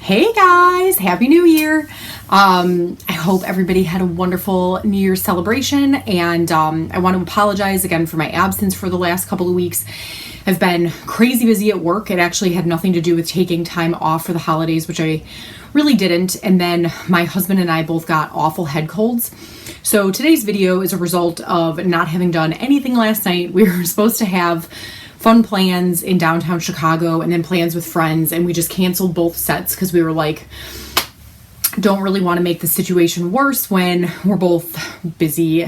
Hey guys, Happy New Year. I hope everybody had a wonderful New Year's celebration, and I want to apologize again for my absence for the last couple of weeks. I've been crazy busy at work. It actually had nothing to do with taking time off for the holidays, which I really didn't. And then my husband and I both got awful head colds. So today's video is a result of not having done anything last night. We were supposed to have fun plans in downtown Chicago and then plans with friends, and we just canceled both sets because we were like, don't really want to make the situation worse when we're both busy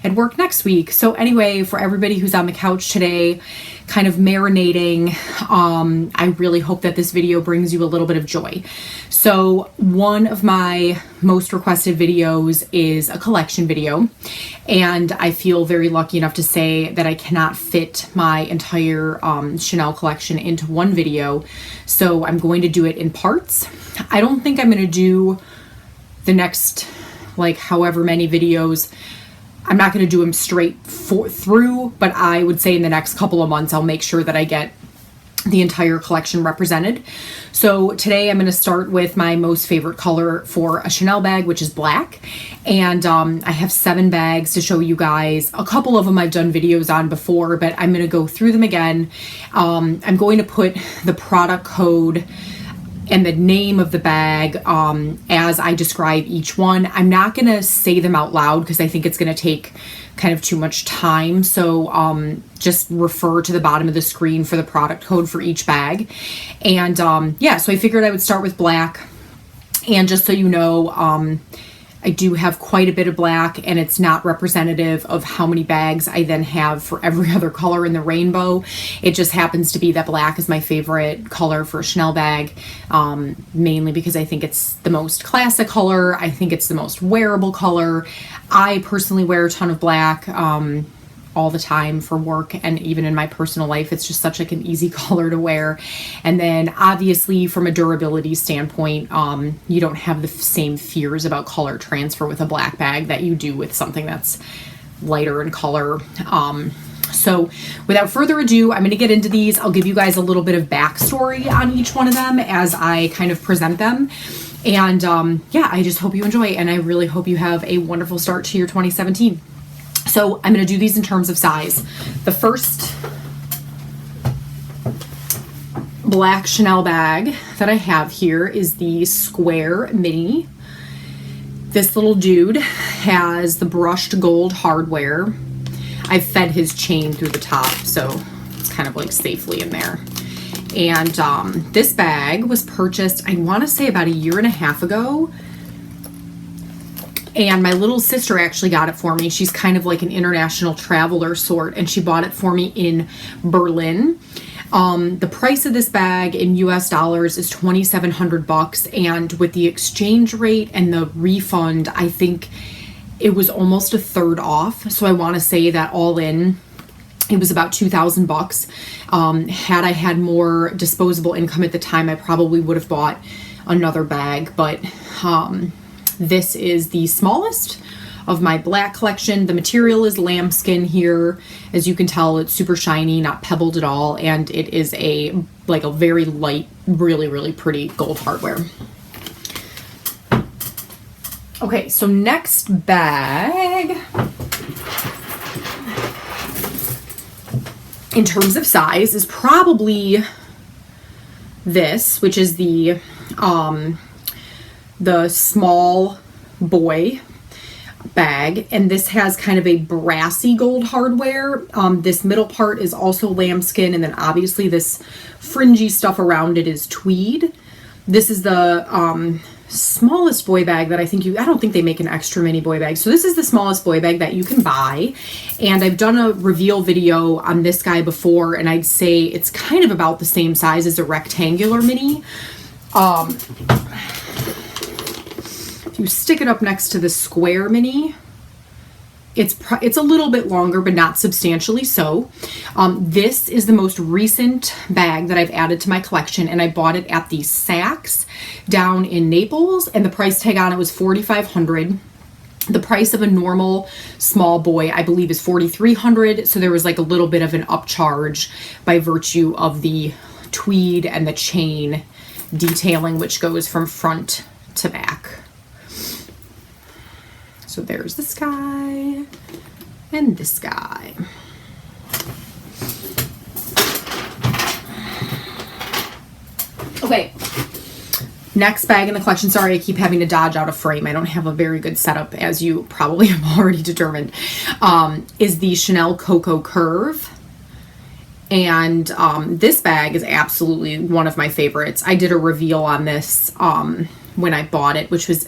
at work next week. So anyway, for everybody who's on the couch today, kind of marinating, I really hope that this video brings you a little bit of joy. So one of my most requested videos is a collection video, and I feel very lucky enough to say that I cannot fit my entire Chanel collection into one video, so I'm going to do it in parts. I don't think I'm going to do the next however many videos. I'm not going to do them straight through, but I would say in the next couple of months I'll make sure that I get the entire collection represented. So today I'm going to start with my most favorite color for a Chanel bag, which is black. And I have 7 bags to show you guys. A couple of them I've done videos on before, but I'm going to go through them again. I'm going to put the product code and the name of the bag as I describe each one. I'm not going to say them out loud because I think it's going to take kind of too much time. So just refer to the bottom of the screen for the product code for each bag. And yeah, so I figured I would start with black. And just so you know, I do have quite a bit of black, and it's not representative of how many bags I then have for every other color in the rainbow. It just happens to be that black is my favorite color for a Chanel bag, mainly because I think it's the most classic color. I think it's the most wearable color. I personally wear a ton of black all the time for work, and even in my personal life, it's just such an easy color to wear. And then obviously from a durability standpoint, you don't have the same fears about color transfer with a black bag that you do with something that's lighter in color. So without further ado, I'm going to get into these. I'll give you guys a little bit of backstory on each one of them as I kind of present them. And yeah, I just hope you enjoy, and I really hope you have a wonderful start to your 2017. So I'm going to do these in terms of size. The first black Chanel bag that I have here is the Square Mini. This little dude has the brushed gold hardware. I've fed his chain through the top, so it's kind of like safely in there. And this bag was purchased, I want to say, about a year and a half ago. And my little sister actually got it for me. She's kind of like an international traveler sort, and she bought it for me in Berlin. The price of this bag in US dollars is $2,700, and with the exchange rate and the refund, I think it was almost a third off. So I want to say that all in, it was about $2,000. Had I had more disposable income at the time, I probably would have bought another bag, but this is the smallest of my black collection. The material is lambskin here. As you can tell, it's super shiny, not pebbled at all, and it is a very light, really, really pretty gold hardware. Okay, so next bag, in terms of size, is probably this, which is the small boy bag, and this has kind of a brassy gold hardware. This middle part is also lambskin, and then obviously this fringy stuff around it is tweed. This is the smallest boy bag that I don't think they make an extra mini boy bag. So this is the smallest boy bag that you can buy, and I've done a reveal video on this guy before, and I'd say it's kind of about the same size as a rectangular mini. You stick it up next to the Square Mini, it's a little bit longer, but not substantially so. This is the most recent bag that I've added to my collection, and I bought it at the Saks down in Naples, and the price tag on it was $4,500. The price of a normal small boy, I believe, is $4,300, so there was like a little bit of an upcharge by virtue of the tweed and the chain detailing, which goes from front to back. So there's this guy and this guy. Okay, next bag in the collection. Sorry, I keep having to dodge out of frame. I don't have a very good setup, as you probably have already determined, is the Chanel Coco Curve. And this bag is absolutely one of my favorites. I did a reveal on this when I bought it, which was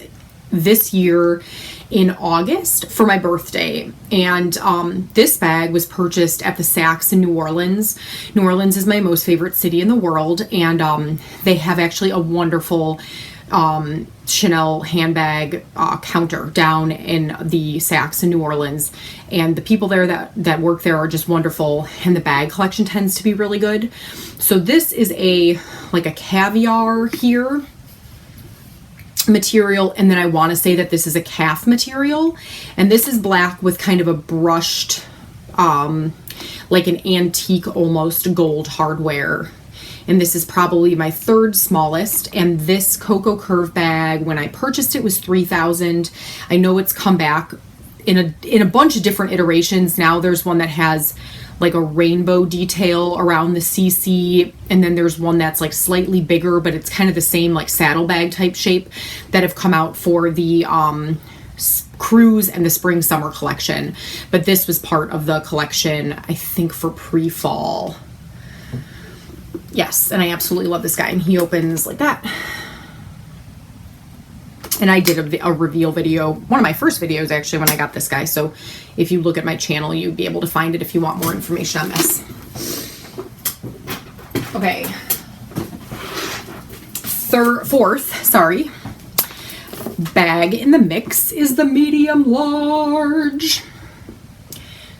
this year in August for my birthday. And this bag was purchased at the Saks in New Orleans. New Orleans is my most favorite city in the world, and they have actually a wonderful Chanel handbag counter down in the Saks in New Orleans, and the people there that work there are just wonderful, and the bag collection tends to be really good. So this is like a caviar here material, and then I want to say that this is a calf material, and this is black with kind of a brushed like an antique almost gold hardware. And this is probably my third smallest. And this Coco Curve bag, when I purchased it, was $3,000. I know it's come back in a bunch of different iterations. Now there's one that has like a rainbow detail around the CC, and then there's one that's like slightly bigger, but it's kind of the same like saddlebag type shape that have come out for the cruise and the spring summer collection. But this was part of the collection, I think, for pre-fall. Yes, and I absolutely love this guy, and he opens like that. And I did a reveal video, one of my first videos actually, when I got this guy. So if you look at my channel, you'd be able to find it if you want more information on this. Okay. Fourth bag in the mix is the medium large.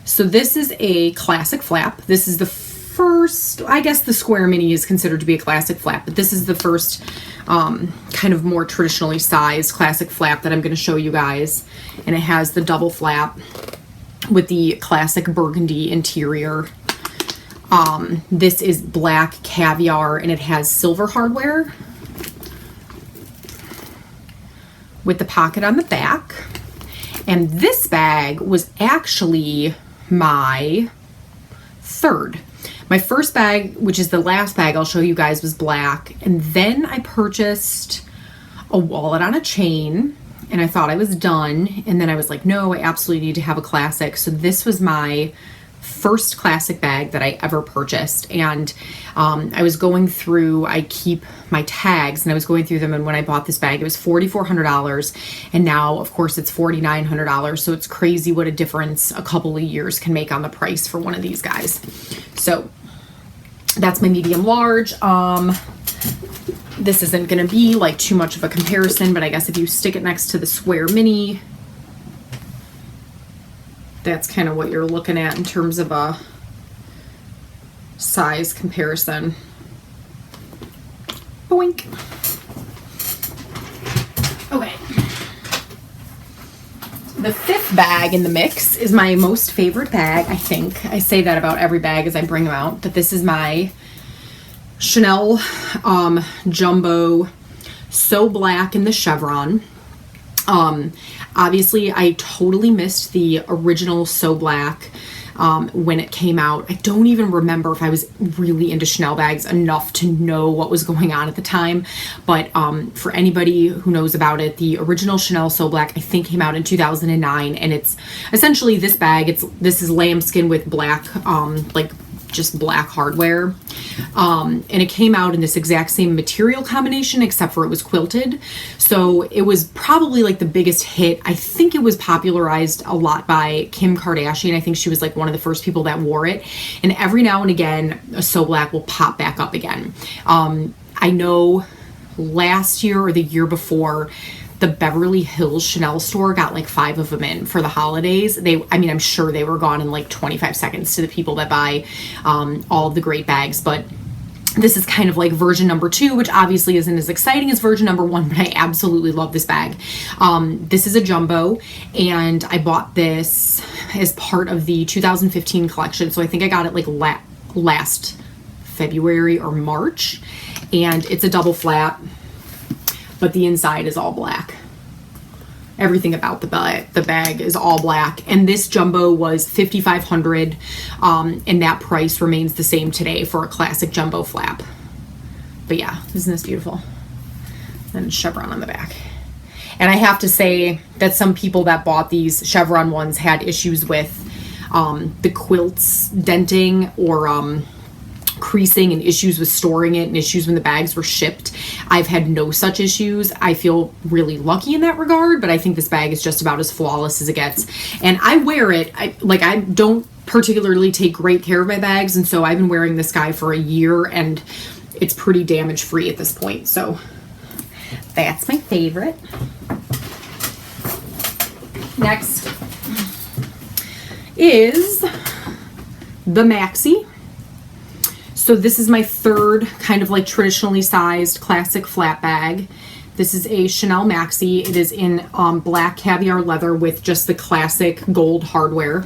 So this is a classic flap. This is the first, I guess the square mini is considered to be a classic flap, but this is the first kind of more traditionally sized classic flap that I'm going to show you guys. And it has the double flap with the classic burgundy interior. This is black caviar, and it has silver hardware with the pocket on the back. And this bag was actually my third. My first bag, which is the last bag I'll show you guys, was black. And then I purchased a wallet on a chain, and I thought I was done. And then I was like, no, I absolutely need to have a classic. So this was my first classic bag that I ever purchased. And I was going through, I keep my tags, and I was going through them. And when I bought this bag, it was $4,400. And now, of course, it's $4,900. So it's crazy what a difference a couple of years can make on the price for one of these guys. So that's my medium large. This isn't going to be like too much of a comparison, but I guess if you stick it next to the square mini, that's kind of what you're looking at in terms of a size comparison. Boink. Okay. The fifth bag in the mix is my most favorite bag, I think. I say that about every bag as I bring them out, but this is my Chanel Jumbo So Black in the chevron. Obviously, I totally missed the original So Black when it came out. I don't even remember if I was really into Chanel bags enough to know what was going on at the time. But for anybody who knows about it, the original Chanel So Black, I think, came out in 2009. And it's essentially this bag. This is lambskin with black, like just black hardware. And it came out in this exact same material combination, except for it was quilted. So it was probably like the biggest hit. I think it was popularized a lot by Kim Kardashian. I think she was like one of the first people that wore it. And every now and again, a So Black will pop back up again. I know last year or the year before, the Beverly Hills Chanel store got like 5 of them in for the holidays. I'm sure they were gone in like 25 seconds to the people that buy all of the great bags. But this is kind of like version number 2, which obviously isn't as exciting as version number 1, but I absolutely love this bag. This is a jumbo, and I bought this as part of the 2015 collection. So I think I got it like last February or March. and it's a double flap, but the inside is all black. Everything about the bag is all black. And this jumbo was $5,500, and that price remains the same today for a classic jumbo flap. But yeah, isn't this beautiful? And chevron on the back. And I have to say that some people that bought these chevron ones had issues with the quilts denting or creasing, and issues with storing it, and issues when the bags were shipped. I've had no such issues. I feel really lucky in that regard, but I think this bag is just about as flawless as it gets. And I wear it, I don't particularly take great care of my bags, and so I've been wearing this guy for a year, and it's pretty damage free at this point. So that's my favorite. Next is the Maxi. So this is my third kind of like traditionally sized classic flat bag. This is a Chanel Maxi. It is in black caviar leather with just the classic gold hardware.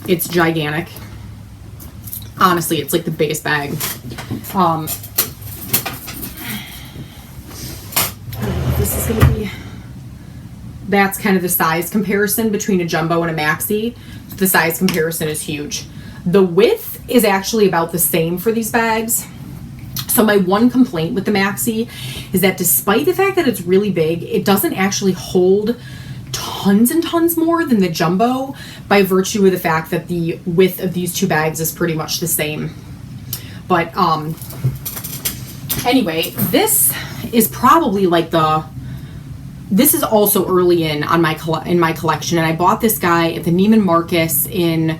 It's gigantic. Honestly, it's like the biggest bag. This is gonna be, that's kind of the size comparison between a jumbo and a Maxi. The size comparison is huge. The width is actually about the same for these bags. So my one complaint with the Maxi is that despite the fact that it's really big, it doesn't actually hold tons and tons more than the jumbo, by virtue of the fact that the width of these two bags is pretty much the same. But anyway, this is probably like this is also early in my collection, and I bought this guy at the Neiman Marcus in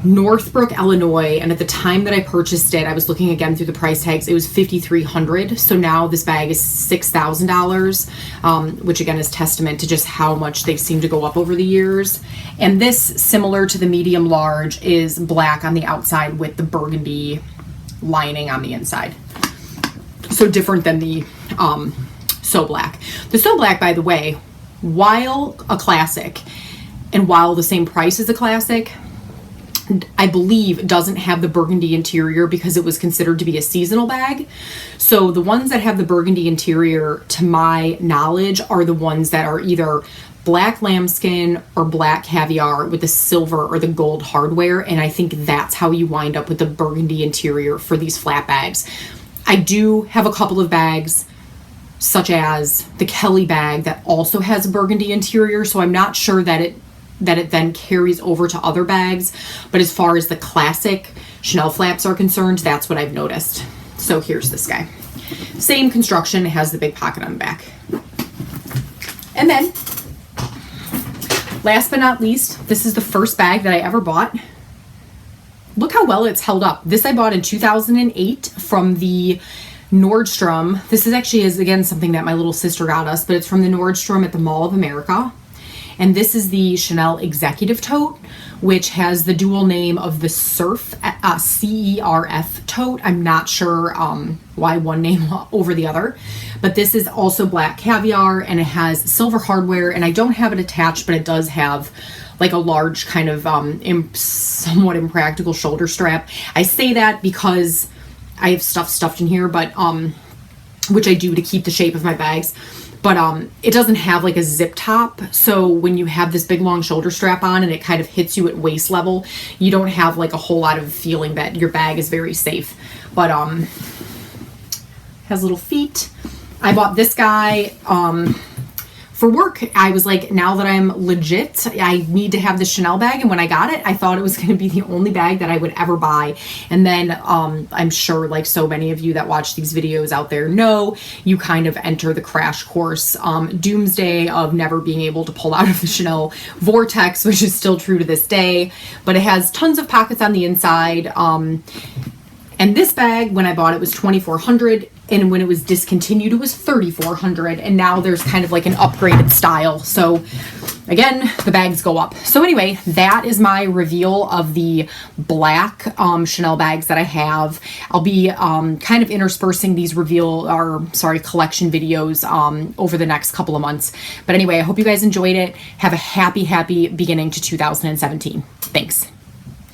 Northbrook, Illinois, and at the time that I purchased it, I was looking again through the price tags, it was $5,300. So now this bag is $6,000, which again is testament to just how much they've seemed to go up over the years. And this, similar to the medium large, is black on the outside with the burgundy lining on the inside. So different than the So Black. The So Black, by the way, while a classic and while the same price as a classic, I believe doesn't have the burgundy interior because it was considered to be a seasonal bag. So the ones that have the burgundy interior, to my knowledge, are the ones that are either black lambskin or black caviar with the silver or the gold hardware. And I think that's how you wind up with the burgundy interior for these flat bags. I do have a couple of bags, such as the Kelly bag, that also has a burgundy interior. So I'm not sure that it then carries over to other bags. But as far as the classic Chanel flaps are concerned, that's what I've noticed. So here's this guy. Same construction, it has the big pocket on the back. And then, last but not least, this is the first bag that I ever bought. Look how well it's held up. This I bought in 2008 from the Nordstrom. This is actually, again, something that my little sister got us, but it's from the Nordstrom at the Mall of America. And this is the Chanel Executive Tote, which has the dual name of the Surf, C-E-R-F tote. I'm not sure why one name over the other. But this is also black caviar, and it has silver hardware. And I don't have it attached, but it does have like a large kind of somewhat impractical shoulder strap. I say that because I have stuff stuffed in here, but which I do to keep the shape of my bags. But it doesn't have like a zip top. So when you have this big long shoulder strap on and it kind of hits you at waist level, you don't have like a whole lot of feeling that your bag is very safe. But has little feet. I bought this guy for work. I was like, now that I'm legit, I need to have the Chanel bag. And when I got it, I thought it was going to be the only bag that I would ever buy. And then I'm sure, like so many of you that watch these videos out there know, you kind of enter the crash course doomsday of never being able to pull out of the Chanel vortex, which is still true to this day. But it has tons of pockets on the inside. And this bag, when I bought it, was $2,400. And when it was discontinued, it was $3,400. And now there's kind of like an upgraded style. So again, the bags go up. So anyway, that is my reveal of the black Chanel bags that I have. I'll be kind of interspersing these collection videos over the next couple of months. But anyway, I hope you guys enjoyed it. Have a happy beginning to 2017. Thanks.